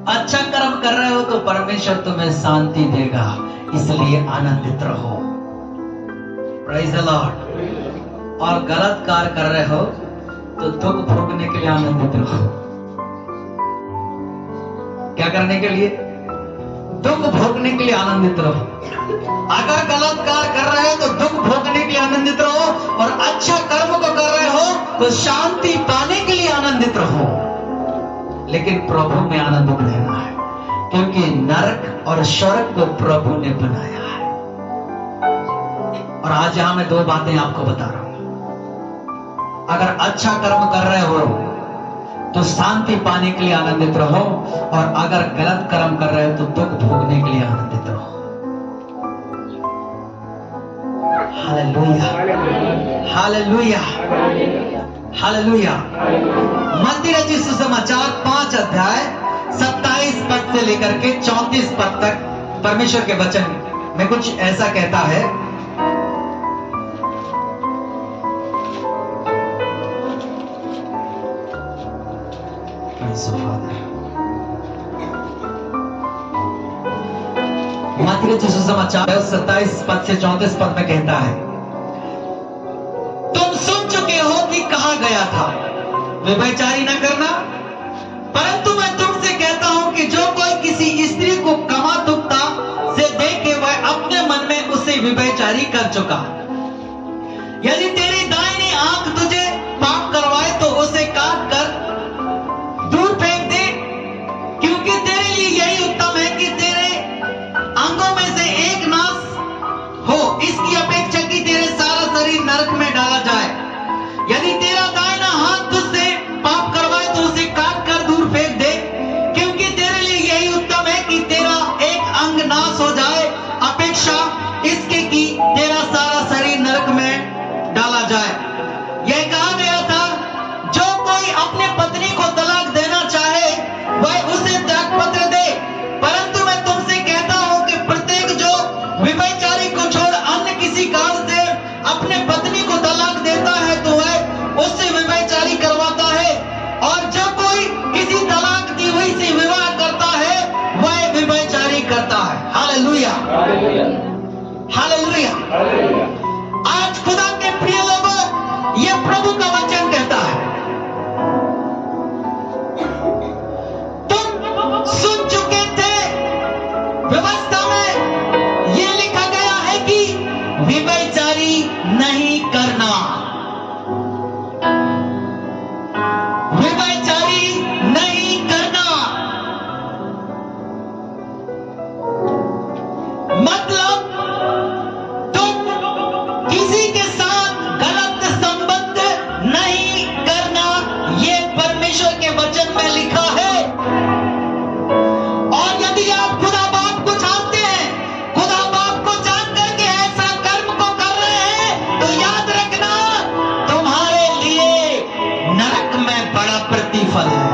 अच्छा कर्म कर रहे हो तो परमेश्वर तुम्हें शांति देगा, इसलिए आनंदित रहो। Praise the Lord. और गलत कार्य कर रहे हो तो दुख भोगने के लिए आनंदित रहो। क्या करने के लिए? दुख भोगने के लिए आनंदित रहो। अगर गलत कार्य कर रहे हो तो दुख भोगने के लिए आनंदित रहो, और अच्छा कर्म को कर रहे हो तो शांति पाने के लिए आनंदित रहो। लेकिन प्रभु में आनंदित रहना है, क्योंकि नरक और स्वर्ग को प्रभु ने बनाया है। और आज यहां मैं दो बातें आपको बता रहा हूं। अगर अच्छा कर्म कर रहे हो तो शांति पाने के लिए आनंदित रहो, और अगर गलत कर्म कर रहे हो तो दुख भोगने के लिए आनंदित रहो। Hallelujah, hallelujah, hallelujah. मत्ती रचित सुसमाचार 5 अध्याय 27 पद से लेकर के 34 पद तक परमेश्वर के वचन में कुछ ऐसा कहता है। मत्ती रचित सुसमाचार 27 पद से 34 पद में कहता है, तुम सुन चुके हो कि कहा गया था, व्यभिचारी न करना, परंतु मैं तुमसे कहता हूं कि जो कोई किसी स्त्री को कमातुकता से देखे वह अपने मन में उसे व्यभिचारी कर चुका। यदि तेरी दाहिनी आंख तुझे पाप करवाए तो उसे काट कर दूर फेंक दे, क्योंकि तेरे लिए यही उत्तम है कि तेरे अंगों में से एक नाश हो, इसकी अपेक्षा कि तेरे सारा शरीर नरक में डाला जाए। यदि तेरा दाहिना हाथ तुझसे पाप करवाए तो उसे काट कर दूर फेंक दे, क्योंकि तेरे लिए यही उत्तम है कि तेरा एक अंग नाश हो जाए, अपेक्षा इसके कि तेरा सारा शरीर नरक में डाला जाए। यह कहा गया था, जो कोई अपने पत्नी को तलाक देना चाहे वह उसे त्याग पत्र दे, परंतु मैं तुमसे कहता हूं कि प्रत्येक जो व्यभिचारी को छोड़ अन्य किसी कारण से अपने पत्नी को तलाक देता है तो वह उससे व्यभिचारी करवाता है, और जो कोई किसी तलाक दी हुई से विवाह करता है वह व्यभिचारी करता है। Hallelujah, hallelujah. आज खुदा के प्रिय लोगों, यह प्रभु का वचन कहता है, तुम सुन चुके थे, व्यवस्था में यह लिखा गया है कि व्यभिचारी नहीं करना, व्यभिचारी नहीं करना। मतलब तुम किसी के साथ गलत संबंध नहीं करना, यह परमेश्वर के वचन में लिखा है। और यदि आप खुदा बाप को जानते हैं, खुदा बाप को जान करके ऐसा कर्म को कर रहे हैं, तो याद रखना तुम्हारे लिए नरक में बड़ा प्रतिफल है।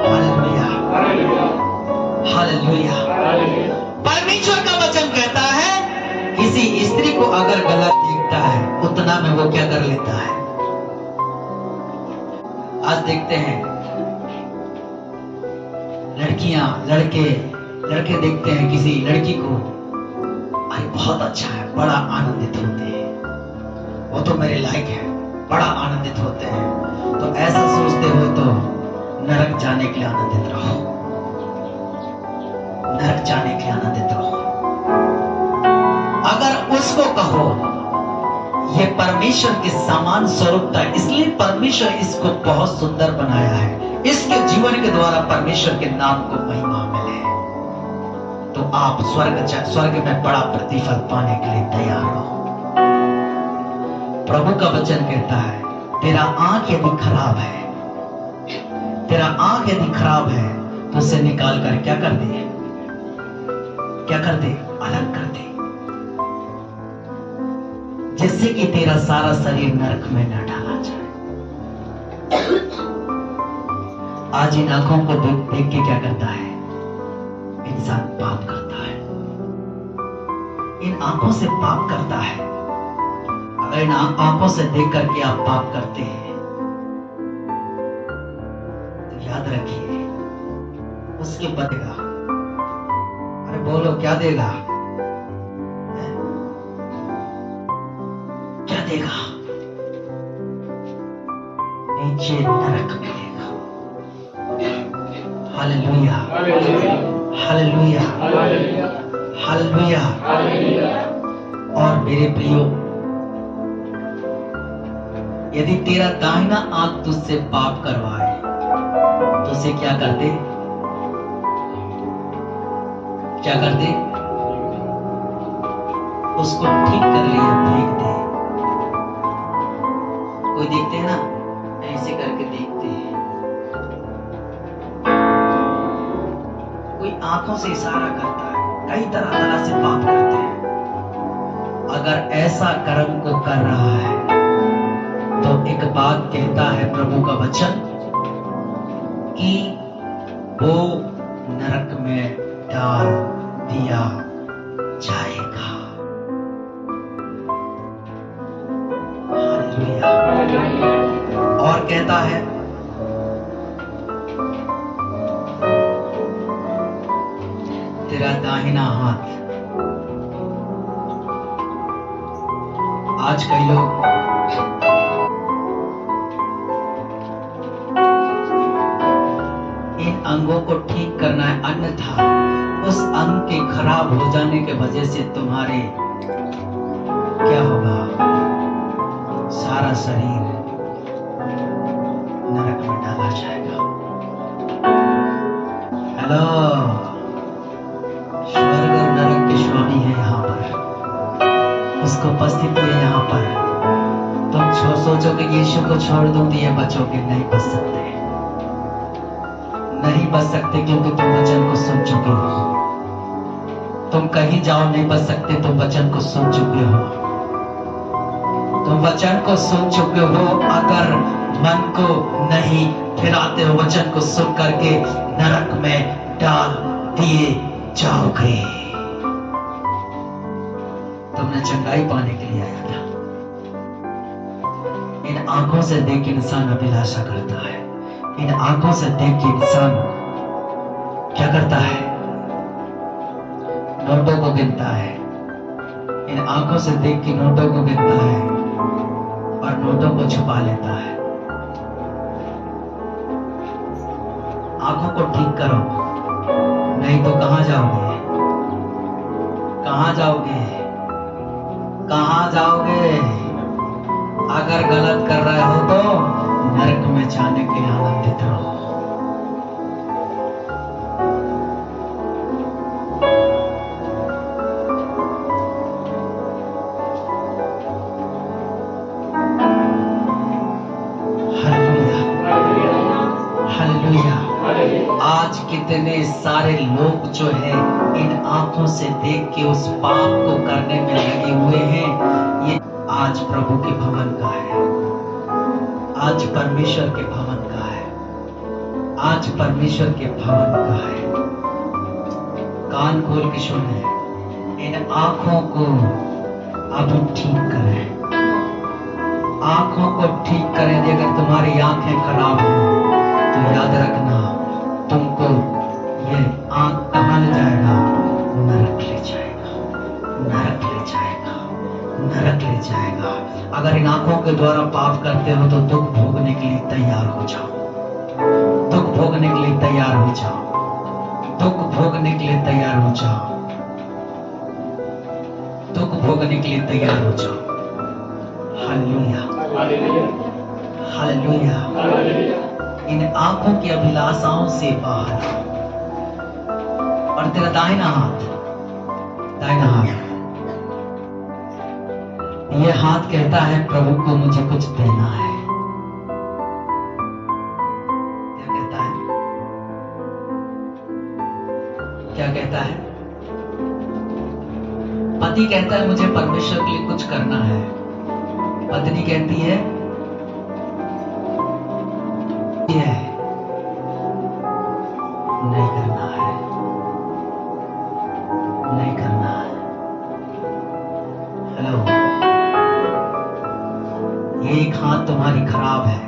Hallelujah, hallelujah. परमेश्वर का वचन कहता है, किसी स्त्री को अगर गलत दिखता है उतना में वो क्या कर लेता है। आज देखते हैं लड़कियां, लड़के देखते हैं किसी लड़की को, अरे बहुत अच्छा है, बड़ा आनंदित होते हैं, वो तो मेरे लायक है, बड़ा आनंदित होते हैं। तो ऐसा सोचते हो तो नरक जाने के लिए आनंदित रहो, नरक जाने के लिए आनंदित रहो। अगर उसको कहो ये परमेश्वर के समान स्वरूपता है, इसलिए परमेश्वर इसको बहुत सुंदर बनाया है, इसके जीवन के द्वारा परमेश्वर के नाम को महिमा मिले, तो आप स्वर्ग में बड़ा प्रतिफल पाने के लिए तैयार रहो। प्रभु का वचन कहता है, तेरा आंख यदि खराब है, तेरा आंख यदि खराब है तो उसे निकाल कर क्या कर दे, क्या कर दे, अलग कर दे, जिससे कि तेरा सारा शरीर नरक में न डाला जाए। आज इन आंखों को देख के क्या करता है इंसान, पाप करता है, इन आंखों से पाप करता है। अगर इन आंखों से देख करके आप पाप करते हैं याद रखिए, उसके बदलेगा। अरे बोलो, क्या देगा? क्या देगा? नीचे नरक मिलेगा। Hallelujah, hallelujah, hallelujah. और मेरे प्रियो, यदि तेरा दाहिना आंख तुझसे पाप करवाए तो उसे क्या करते? क्या करते? उसको ठीक कर लिया, फेंक दे। कोई देखते हैं ना, ऐसे करके देखते हैं। कोई आंखों से इशारा करता है, कई तरह तरह से पाप करते हैं। अगर ऐसा कर्म को कर रहा है तो एक बात कहता है प्रभु का वचन कि वो नरक में डाल दिया जाएगा। हालेलुया। और कहता है तेरा दाहिना हाथ। आज कई लोग इन अंगों को ठीक करना है, अन्यथा उस अंग के खराब हो जाने के वजह से तुम्हारे क्या होगा? सारा शरीर नरक में डाला जाएगा। हेलो, स्वर्ग और नरक के स्वामी है यहाँ पर, उसको उपस्थित है यहाँ पर। तुम सोचोगे यीशु को छोड़ दूं तो ये बचोगे? नहीं बच सकते, नहीं बच सकते, क्योंकि तुम वचन को सुन चुके हो। तुम कहीं जाओ, नहीं बच सकते, तुम वचन को सुन चुके हो। तुम वचन को सुन चुके हो। अगर मन को नहीं फिराते हो, वचन को सुन करके नरक में डाल दिए जाओगे। तुमने चंगाई पाने के लिए आया था। इन आंखों से देख के इंसान अभिलाषा करता है। इन आंखों से देख के इंसान क्या करता है? नोटों को गिनता है। इन आंखों से देख के नोटों को गिनता है और नोटों को छुपा लेता है। आंखों को ठीक करो, नहीं तो कहां जाओगे? कहां जाओगे? कहां जाओगे? अगर गलत कर रहे हो तो नरक में जाने के लिए आनंदित रहो। आज कितने सारे लोग जो है इन आंखों से देख के उस पाप को करने में लगे हुए हैं। ये आज प्रभु के भवन का है, आज परमेश्वर के भवन का है, आज परमेश्वर के भवन का है। कान खोल के सुने, इन आंखों को अब ठीक करें, आंखों को ठीक करें। अगर तुम्हारी आंखें खराब हो तो याद रखना, तुमको ये आंख कहां ले जाएगा? नरक ले जाएगा, नरक ले जाएगा, नरक ले जाएगा। अगर इन आंखों के द्वारा पाप करते हो तो दुख भोगने के लिए तैयार हो जाओ, दुख भोगने के लिए तैयार हो जाओ, दुख भोगने के लिए तैयार हो जाओ, दुख भोगने के लिए तैयार हो जाओ। Hallelujah, hallelujah. इन आंखों की अभिलाषाओं से बाहर आओ। और तेरा दाहिना हाथ, दाहिना हाथ, ये हाथ कहता है प्रभु को मुझे कुछ देना है। क्या कहता है? क्या कहता है? पति कहता है मुझे परमेश्वर के लिए कुछ करना है। पत्नी कहती है नहीं करना है, नहीं करना है। हेलो, ये एक हाथ तुम्हारी खराब है,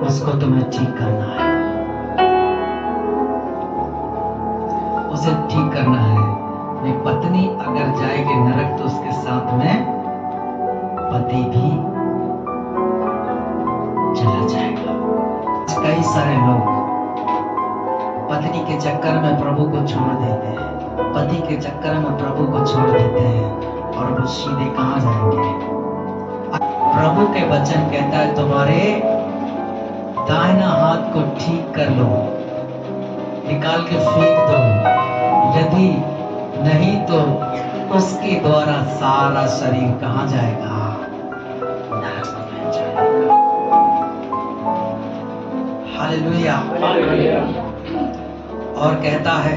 उसको तुम्हें ठीक करना है। उसे ठीक करना है। नहीं, पत्नी अगर जाएगी नरक तो उसके साथ में पति भी चला जाएगा। कई सारे लोग पत्नी के चक्कर में प्रभु को छोड़ देते हैं, पति के चक्कर में प्रभु को छोड़ देते हैं और वो सीधे कहां जाएंगे? प्रभु के वचन कहता है तुम्हारे दाहिना हाथ को ठीक कर लो, निकाल के फेंक दो, यदि नहीं तो उसके द्वारा सारा शरीर कहां जाएगा? नरक में जाएगा। हालेलुया। और कहता है,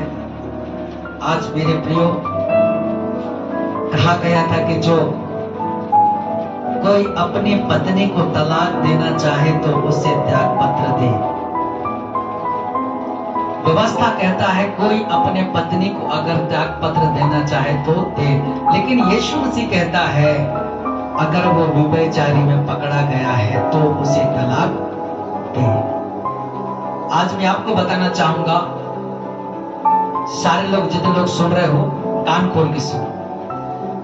आज मेरे प्रियो, कहा गया था कि जो कोई अपनी पत्नी को तलाक देना चाहे तो उसे त्याग पत्र दे। व्यवस्था कहता है कोई अपने पत्नी को अगर त्याग पत्र देना चाहे तो दे, लेकिन यीशु मसीह कहता है अगर वो व्यभिचारी में पकड़ा गया है तो उसे तलाक दे। आज मैं आपको बताना चाहूंगा, सारे लोग, जितने लोग सुन रहे हो, कान खोल के सुनो।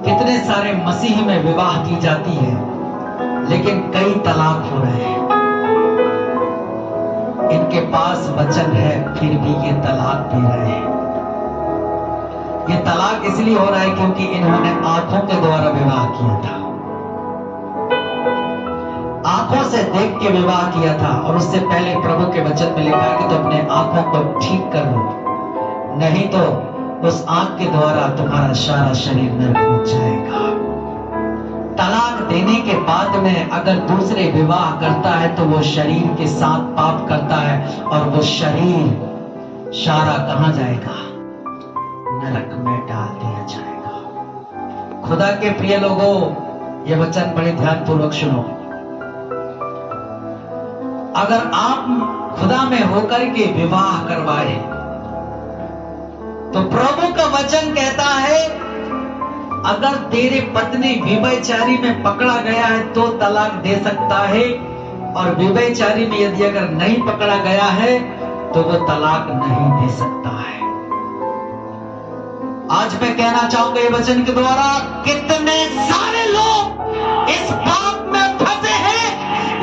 कितने सारे मसीह में विवाह की जाती है, लेकिन कई तलाक हो रहे हैं। इनके पास वचन है, फिर भी ये तलाक दे रहे हैं। ये तलाक इसलिए हो रहा है क्योंकि इन्होंने आंखों के द्वारा विवाह किया था, आंखों से देख के विवाह किया था। और उससे पहले प्रभु के वचन में लिखा है कि तो अपने आंखों को ठीक कर लो, नहीं तो उस आंख के द्वारा तुम्हारा सारा शरीर नरक में जाएगा। तलाक देने के बाद में अगर दूसरे विवाह करता है तो वो शरीर के साथ पाप करता है और वो शरीर सारा कहां जाएगा? नरक में डाल दिया जाएगा। खुदा के प्रिय लोगों, ये वचन बड़े ध्यान पूर्वक सुनो। अगर आप खुदा में होकर के विवाह करवाए तो प्रभु का वचन कहता है अगर तेरे पत्नी व्यभिचारी में पकड़ा गया है तो तलाक दे सकता है, और व्यभिचारी में यदि अगर नहीं पकड़ा गया है तो वो तलाक नहीं दे सकता है। आज मैं कहना चाहूंगा ये वचन के द्वारा, कितने सारे लोग इस पाप में फंसे हैं,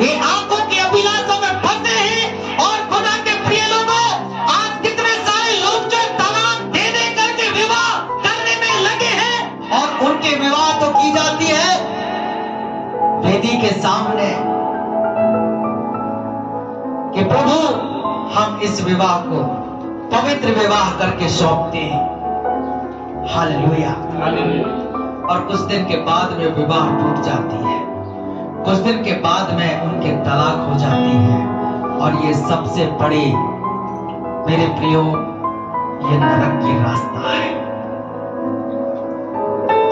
ये आंखों की अभिलाषा में फंसे हैं। और खुदा के प्रिय लोगों, आज कितने सारे लोग जो तलाक दे दे करके विवाह करने में लगे हैं, और उनके विवाह तो की जाती है वेदी के सामने कि प्रभु हम इस विवाह को पवित्र विवाह करके सौंपते हैं। हालेलुया। और कुछ दिन के बाद में विवाह टूट जाती है, कुछ दिन के बाद में उनके तलाक हो जाती है, और ये सबसे बड़ी, मेरे प्रियो, ये नरक की रास्ता है।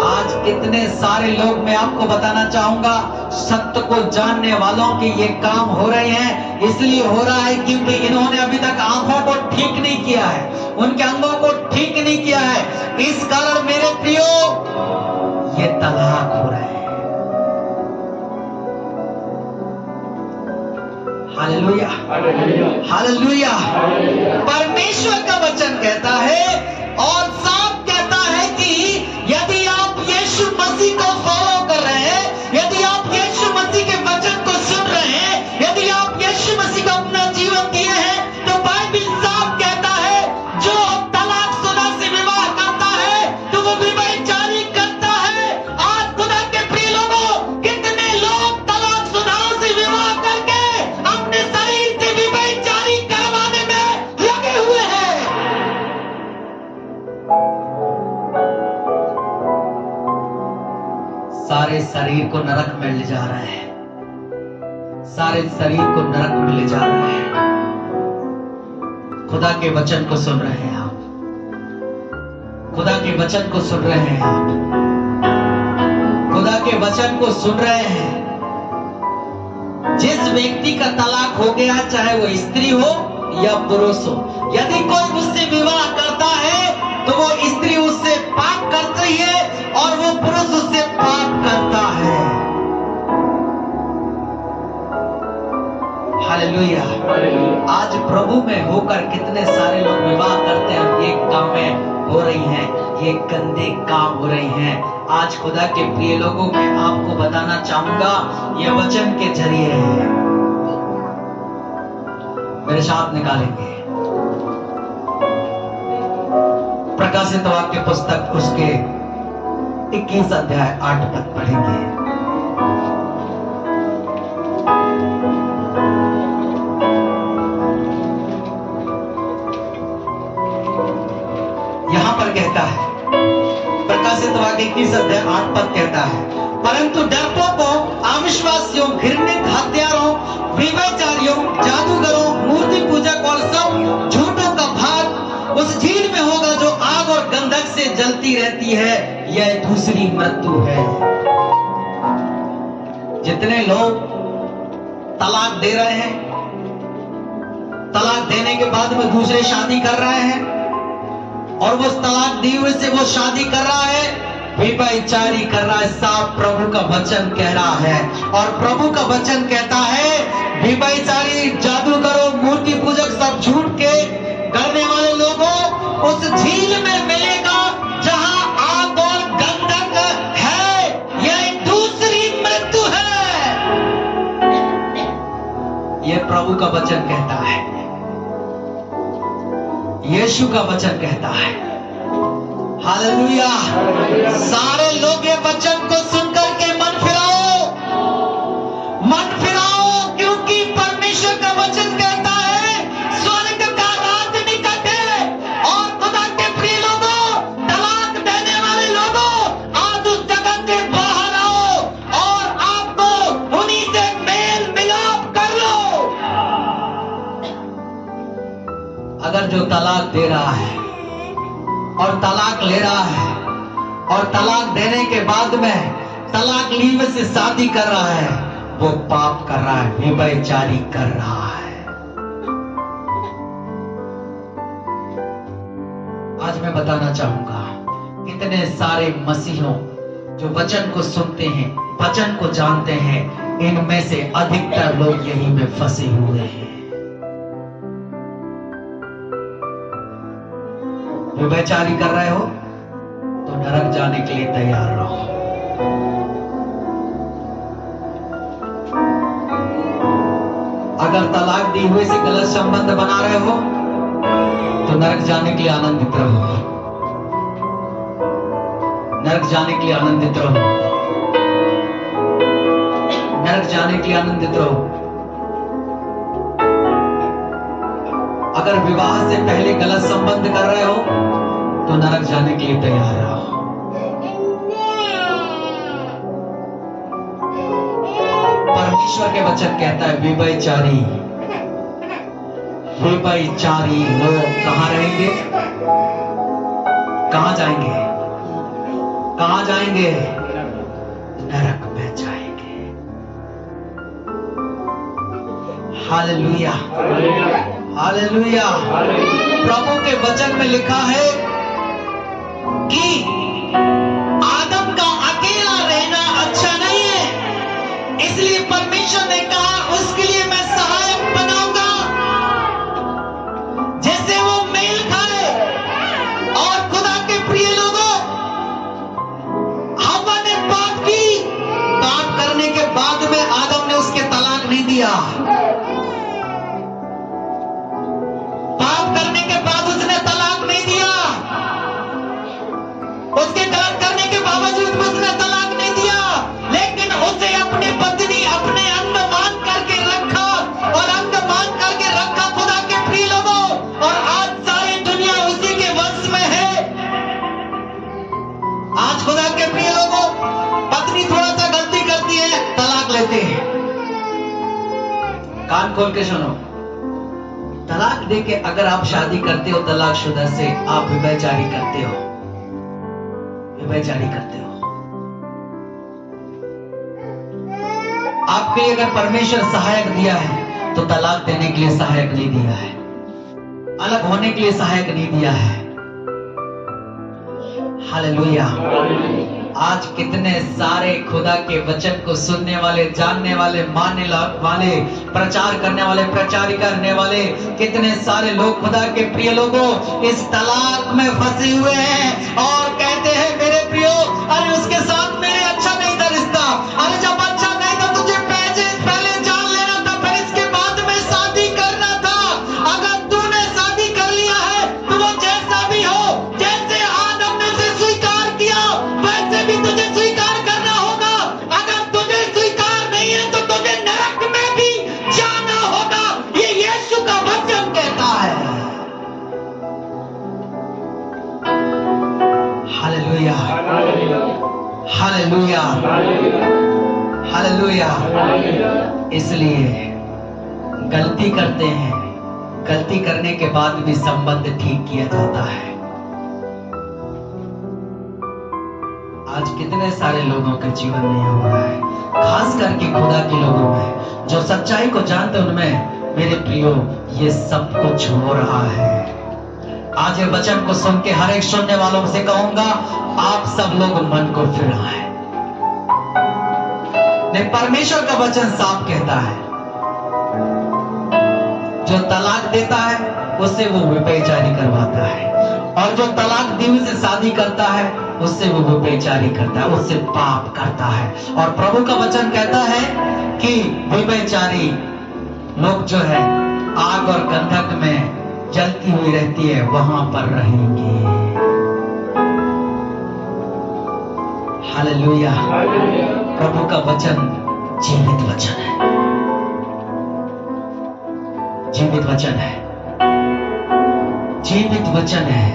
आज कितने सारे लोग, मैं आपको बताना चाहूंगा, सत्य को जानने वालों के ये काम हो रहे हैं। इसलिए हो रहा है क्योंकि इन्होंने अभी तक आंखों को ठीक नहीं किया है, उनके अंगों को ठीक नहीं किया है। इस कारण मेरे प्रियो ये तलाक हो रहे हैं। Hallelujah, hallelujah. परमेश्वर का वचन कहता है और साफ कहता है कि यदि आप यीशु मसीह को फॉलो कर रहे हैं, यदि आप यीशु मसीह के वचन को सुन रहे हैं, यदि आप यीशु मसीह को अपना जीवन दिए हैं, तो बाइबल साफ कहता है जो तलाकशुदा से विवाह करता है तो वो व्यभिचारी करता है। आज खुदा के प्रिय लोगों, कितने लोग तलाकशुदाओं से विवाह करके अपने शरीर से व्यभिचारी करवाने में लगे हुए हैं। सारे शरीर को नरक में ले जा रहा है, सारे शरीर को नरक में ले जा रहा है। खुदा के वचन को सुन रहे हैं आप, खुदा के वचन को सुन रहे हैं आप, खुदा के वचन को सुन रहे हैं। जिस व्यक्ति का तलाक हो गया, चाहे वो स्त्री हो या पुरुष हो, यदि कोई उससे विवाह करता है तो वो स्त्री उससे पाप करती है और वो पुरुष उससे पाप करता है। हालेलुया। आज प्रभु में होकर कितने सारे लोग विवाह करते हैं, ये कामें हो रही हैं, ये गंदे काम हो रही हैं। आज खुदा के प्रिय लोगों, मैं आपको बताना चाहूंगा, ये वचन के जरिए है। मेरे साथ निकालेंगे प्रकाशित वाक्य पुस्तक, उसके 21 अध्याय 8 पद पढ़ेंगे। यहां पर कहता है, प्रकाशित वाक्य 21 अध्याय 8 पद कहता है, परंतु डरपोकों, अविश्वासियों, घृणित, हत्यारों, व्यभिचारियों, जादूगरों, मूर्ति पूजक और सब झूठों का भाग उस झील में होगा जो आग और गंधक से जलती रहती है। यह दूसरी मृत्यु है। जितने लोग तलाक दे रहे हैं, तलाक देने के बाद में दूसरे शादी कर रहे हैं, और वो तलाक दी हुए से वो शादी कर रहा है, व्यभिचारी कर रहा है। साफ प्रभु का वचन कह रहा है, और प्रभु का वचन कहता है, व्यभिचारी, जादूगरों, मूर्ति पूजक, सब झूठ के करने वाले लोगों उस झील में मिलेगा जहां आग और गंधक है। यह दूसरी मृत्यु है। यह प्रभु का वचन कहता है, यीशु का वचन कहता है। हालेलुया। सारे लोग ये वचन को सुनकर के मन फिराओ, मन फिराओ, क्योंकि परमेश्वर का वचन कहता है, स्वर्ग का राज निकट है। और खुदा के प्रिय लोगों, तलाक देने वाले लोगों, आज उस जगत से बाहर आओ और आपको उन्हीं से मेल मिलाप कर लो। अगर जो तलाक दे रहा है और तलाक ले रहा है, और तलाक देने के बाद में तलाक लीवे से शादी कर रहा है, वो पाप कर रहा है, व्यभिचारी कर रहा है। आज मैं बताना चाहूंगा, इतने सारे मसीहों जो वचन को सुनते हैं, वचन को जानते हैं, इनमें से अधिकतर लोग यही में फंसे हुए हैं। व्यभिचारी कर रहे हो तो नरक जाने के लिए तैयार रहो। अगर तलाक दी हुए से गलत संबंध बना रहे हो तो नरक जाने के लिए आनंदित रहो, नरक जाने के लिए आनंदित रहो, नरक जाने के लिए आनंदित रहो। अगर विवाह से पहले गलत संबंध कर रहे हो तो नरक जाने के लिए तैयार रहो। परमेश्वर के वचन कहता है, व्यभिचारी, व्यभिचारी लोग कहां रहेंगे, कहां जाएंगे, कहां जाएंगे? नरक में जाएंगे। Hallelujah, hallelujah. प्रभु के वचन में लिखा है कि आदम का अकेला रहना अच्छा नहीं है, इसलिए परमेश्वर ने कहा उसके लिए मैं सहायक बनाऊंगा, जैसे वो मेल खाए। और खुदा के प्रिय लोगों, हव्वा ने पाप की, पाप करने के बाद में आदम ने उसके तलाक नहीं दिया। पाप करने के बाद उसने तलाक नहीं दिया, उसके गलत करने के बावजूद उसने तलाक नहीं दिया, लेकिन उसे अपनी पत्नी अपने अंग मान करके रखा, और अंग मान करके रखा खुदा के प्रिय लोगों। और आज सारी दुनिया उसी के वश में है। आज खुदा के प्रिय लोगों, पत्नी थोड़ा सा गलती करती है, तलाक लेते हैं। कान खोल के सुनो, तलाक देके अगर आप शादी करते हो तलाकशुदा से, आप व्यभिचारी करते हो, व्यभिचारी करते हो। आपके लिए अगर परमेश्वर सहायक दिया है तो तलाक देने के लिए सहायक नहीं दिया है, अलग होने के लिए सहायक नहीं दिया है। हालेलुया। आज कितने सारे खुदा के वचन को सुनने वाले, जानने वाले, मानने वाले, प्रचार करने वाले, प्रचार करने वाले, कितने सारे लोग खुदा के प्रिय लोगों इस तलाक में फंसे हुए हैं और कहते हैं मेरे प्रियो, अरे उसके साथ मेरे अच्छा नहीं था रिश्ता, अरे जब अच्छा नहीं था तुझे पहले जान लेना था, फिर इसके बाद में शादी करना था। अगर तूने शादी कर लिया है तो वो जैसा भी हो, जैसे आदम ने उसे स्वीकार किया वैसे भी तुझे स्वीकार करना होगा। अगर तुझे स्वीकार नहीं है तो तुझे नरक में भी जाना होगा। ये यीशु का वचन कहता है। Hallelujah, hallelujah, hallelujah. इसलिए गलती करते हैं, गलती करने के बाद भी संबंध ठीक किया जाता है। आज कितने सारे लोगों के जीवन में यह हो रहा है, खास करके खुदा के लोगों में जो सच्चाई को जानते हैं, उनमें मेरे प्रियो ये सब कुछ हो रहा है। आज ये वचन को सुन के हर एक सुनने वालों से कहूंगा, आप सब लोग मन को फिराएं। नहीं, परमेश्वर का वचन साफ कहता है, जो तलाक देता है उससे वो व्यभिचारी करवाता है, और जो तलाक दी हुई से शादी करता है उससे वो व्यभिचारी करता है, उससे पाप करता है। और प्रभु का वचन कहता है कि व्यभिचारी लोग जो है आग और गंधक में जलती हुई रहती है, वहां पर रहेंगे। हालेलुया। प्रभु का वचन जीवित वचन है, जीवित वचन है, जीवित वचन है,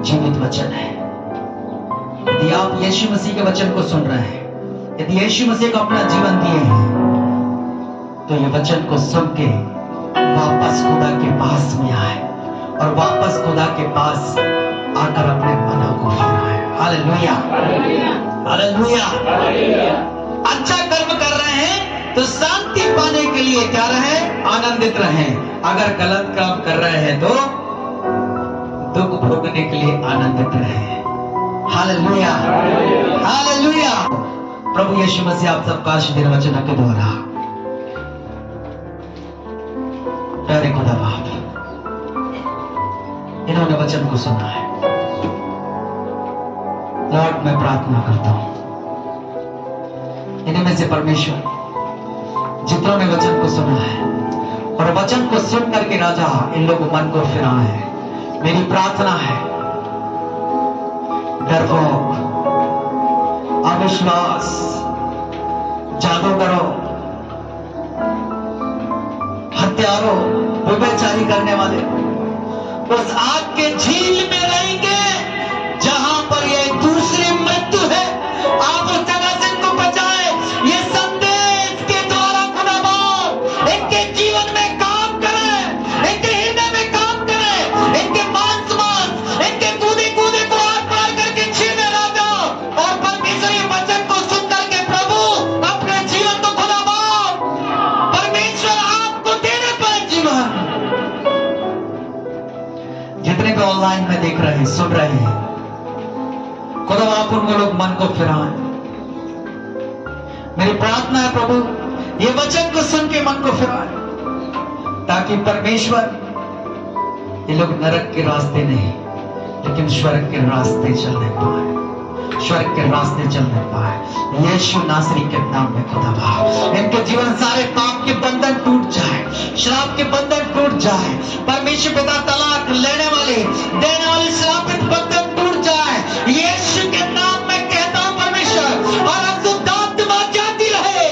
जीवित वचन है। यदि आप यीशु मसीह के वचन को सुन रहे हैं, यदि यीशु मसीह को अपना जीवन दिए हैं, तो ये वचन को सुन के वापस खुदा के पास में आए और वापस खुदा के पास आकर अपने मनों को फिराए। Hallelujah, hallelujah. अच्छा कर्म कर रहे हैं तो शांति पाने के लिए क्या रहे? आनंदित रहे। अगर गलत काम कर रहे हैं तो दुख भोगने के लिए आनंदित रहे। Hallelujah, hallelujah. प्रभु यीशु मसीह आप सबका आशीर्वाद वचन के द्वारा। प्यारे खुदा बाप, इन्होंने वचन को सुना है। लॉर्ड, मैं प्रार्थना करता हूं इनमें से परमेश्वर जितनों ने वचन को सुना है और वचन को सुन करके राजा इन लोगों मन को फिराए, मेरी प्रार्थना है डरपोक, अविश्वास, जादूगरों, हत्यारों, व्यभिचारी करने वाले उस आग के झील में रहेंगे जहां पर ये दूसरी मृत्यु है। आप उस जगह से इनको बचाए। ये संदेश के द्वारा खुदा बाप इनके जीवन में काम करे, इनके हृदय में काम करे, इनके मांस इनके कूदे को आग पार करके छीने राजा और परमेश्वर ये वचन को सुन करके प्रभु अपने जीवन को खुदा बाप परमेश्वर आपको देने पर जीवन। जितने भी ऑनलाइन में देख रहे हैं, सुन रहे हैं, खुदा आप उनको लोग मन को फिराएं। मेरी प्रार्थना है प्रभु ये वचन को सुन के मन को फिराएं, ताकि परमेश्वर ये लोग नरक के रास्ते नहीं लेकिन स्वर्ग के रास्ते चलने पाए, स्वर्ग के रास्ते चलने पाए। यीशु नासरी के नाम में खुदा बाप इनके जीवन सारे पाप के बंधन टूट जाए, श्राप के बंधन टूट जाए। परमेश्वर पिता तलाक लेने वाले, देने वाले श्रापित बंधन टूट जाए। यीशु के नाम में कहता हूं परमेश्वर, और अशुद्ध आत्मा जाती रहे,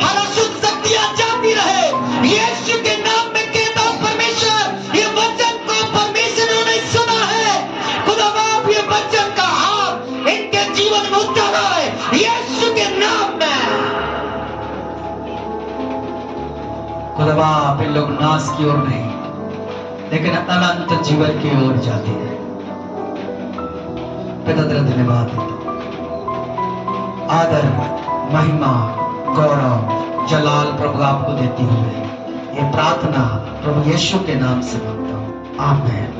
हर अशुद्ध शक्तियां जाती रहे। यीशु के नाम में कहता हूं परमेश्वर ये वचन को परमेश्वर ने सुना है, खुदा बाप ये वचन का हाथ इनके जीवन में उतर आए यीशु के नाम में। खुदा बाप इन लोग नाश की ओर नहीं लेकिन अनंत जीवन की ओर जाते हैं। पिता तेरा धन्यवाद देता हूं, आदर, महिमा, गौरव, जलाल प्रभु आपको देती हुए ये प्रार्थना प्रभु यीशु के नाम से मांगता हूं, आमीन।